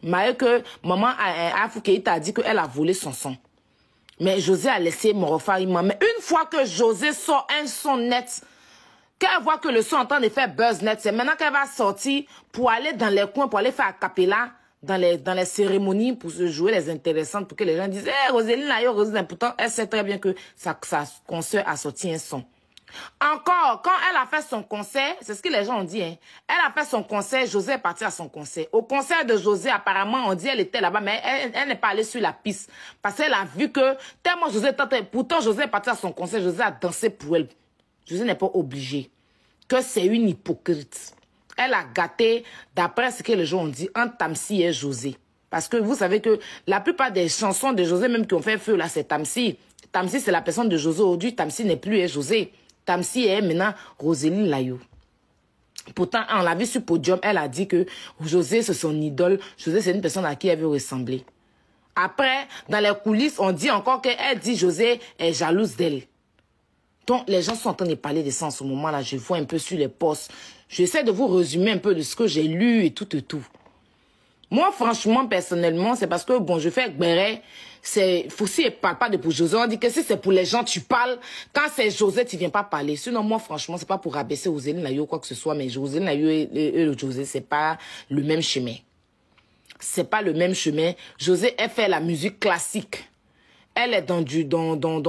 Malgré que maman Afou Keïta a dit qu'elle a volé son son. Mais José a laissé Morofa Iman. Mais une fois que José sort un son net, qu'elle voit que le son est en train de faire buzz net, c'est maintenant qu'elle va sortir pour aller dans les coins, pour aller faire a cappella dans les cérémonies, pour se jouer les intéressantes, pour que les gens disent hey, Roséline, là, Roséline, pourtant, elle sait très bien que sa concert a sorti un son. Encore, quand elle a fait son concert, c'est ce que les gens ont dit, hein, elle a fait son concert, José est parti à son concert. Au concert de José, apparemment, on dit elle était là-bas, mais elle n'est pas allée sur la piste. Parce qu'elle a vu que, tellement José tentait, pourtant José est parti à son concert, José a dansé pour elle. José n'est pas obligé. Que c'est une hypocrite. Elle a gâté, d'après ce que les gens ont dit, entre Tamsi et José. Parce que vous savez que la plupart des chansons de José, même qui ont fait feu, là, c'est Tamsi. Tamsi, c'est la personne de José aujourd'hui. Tamsi n'est plus et José. Tamsi est maintenant Roséline Layo. Pourtant, on l'a vu sur Podium, elle a dit que José, c'est son idole. José, c'est une personne à qui elle veut ressembler. Après, dans les coulisses, on dit encore qu'elle dit José est jalouse d'elle. Donc, les gens sont en train de parler de ça en ce moment-là. Je vois un peu sur les posts. J'essaie de vous résumer un peu de ce que j'ai lu et tout et tout. Moi, franchement, personnellement, c'est parce que, bon, je fais Gbéré, c'est, Foussi ne parle pas de pour José. On dit que si c'est pour les gens, tu parles. Quand c'est José, tu viens pas parler. Sinon, moi, franchement, c'est pas pour rabaisser Roséline Layo ou quoi que ce soit, mais Roséline Layo et le José, c'est pas le même chemin. C'est pas le même chemin. José, elle fait la musique classique. Elle est dans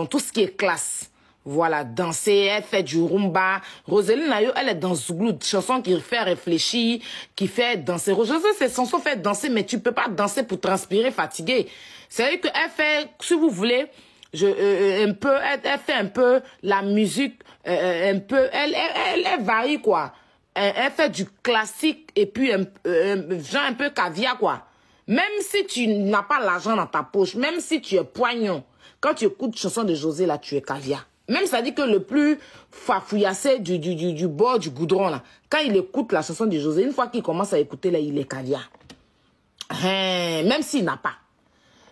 tout ce qui est classe. Voilà, danser, elle fait du rumba. Roséline Layo, elle est dans Zouglou, chanson qui fait réfléchir, qui fait danser. José, ces chansons fait danser, mais tu peux pas danser pour transpirer, fatigué. C'est-à-dire qu'elle fait, si vous voulez, elle fait un peu la musique, un peu, elle varie, quoi. Elle fait du classique et puis genre un peu caviar, quoi. Même si tu n'as pas l'argent dans ta poche, même si tu es poignon, quand tu écoutes chanson de José, là, tu es caviar. Même ça dit que le plus fafouillassé du bord du goudron, là, quand il écoute la chanson de José, une fois qu'il commence à écouter, là, il est caviar. Même s'il n'a pas.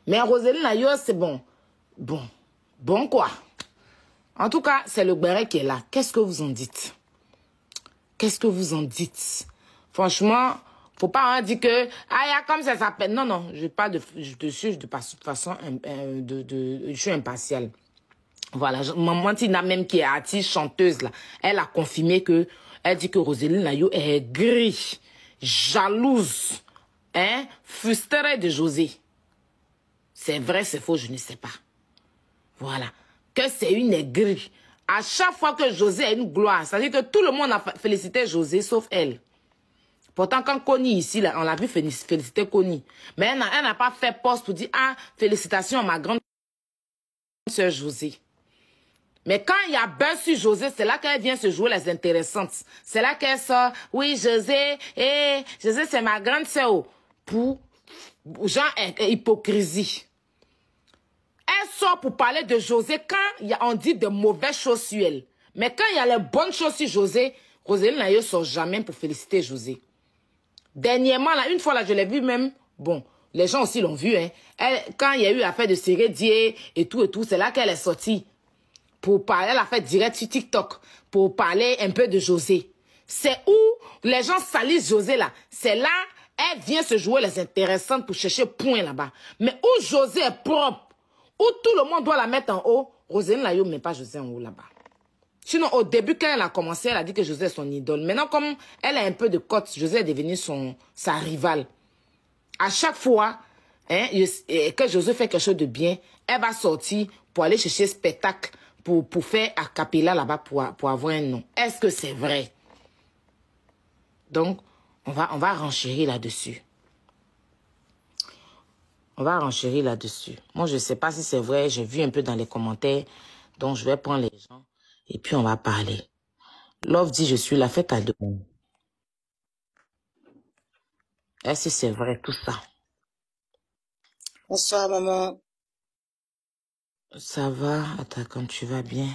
Mais Roséline Layo, c'est bon. Bon quoi. En tout cas, c'est le Gbéré qui est là. Qu'est-ce que vous en dites? Qu'est-ce que vous en dites? Franchement, faut pas dire que, il y a comme ça s'appelle. Non, je pas de façon, je suis impartial. Voilà, maman Tina même qui est artiste, chanteuse là, elle a confirmé que, elle dit que Roséline Layo est grise, jalouse, frustrée de José. C'est vrai, c'est faux, je ne sais pas. Voilà, que c'est une aigrie. À chaque fois que José a une gloire, ça veut dire que tout le monde a félicité José, sauf elle. Pourtant, quand Connie ici, là, on l'a vu féliciter Connie. Mais elle n'a pas fait poste pour dire, félicitations à ma grande sœur José. Mais quand il y a buzz sur José, c'est là qu'elle vient se jouer les intéressantes. C'est là qu'elle sort, oui, José, José, c'est ma grande sœur. Pour, genre, hypocrisie. Elle sort pour parler de José quand on dit de mauvaises choses sur elle. Mais quand il y a les bonnes choses sur José, Roséline Layo ne sort jamais pour féliciter José. Dernièrement, là, une fois, là, je l'ai vu même, bon, les gens aussi l'ont vu, quand il y a eu l'affaire de Sérédier et tout, c'est là qu'elle est sortie. Pour parler, elle a fait direct sur TikTok pour parler un peu de José. C'est où les gens salissent José là. C'est là, elle vient se jouer les intéressantes pour chercher point là-bas. Mais où José est propre, où tout le monde doit la mettre en haut, Roséline Layo ne met pas José en haut là-bas. Sinon, au début, quand elle a commencé, elle a dit que José est son idole. Maintenant, comme elle a un peu de cote, José est devenu sa rivale. À chaque fois que José fait quelque chose de bien, elle va sortir pour aller chercher spectacle. Pour faire a cappella là-bas pour avoir un nom. Est-ce que c'est vrai? Donc, on va renchérir là-dessus. On va renchérir là-dessus. Moi, je ne sais pas si c'est vrai. J'ai vu un peu dans les commentaires. Donc, je vais prendre les gens. Et puis, on va parler. Love dit, je suis la fête à deux. Est-ce que c'est vrai tout ça? Bonsoir, maman. Ça va? Attends, comme tu vas bien?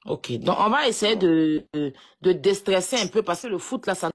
Ok, donc on va essayer de déstresser un peu parce que le foot là, ça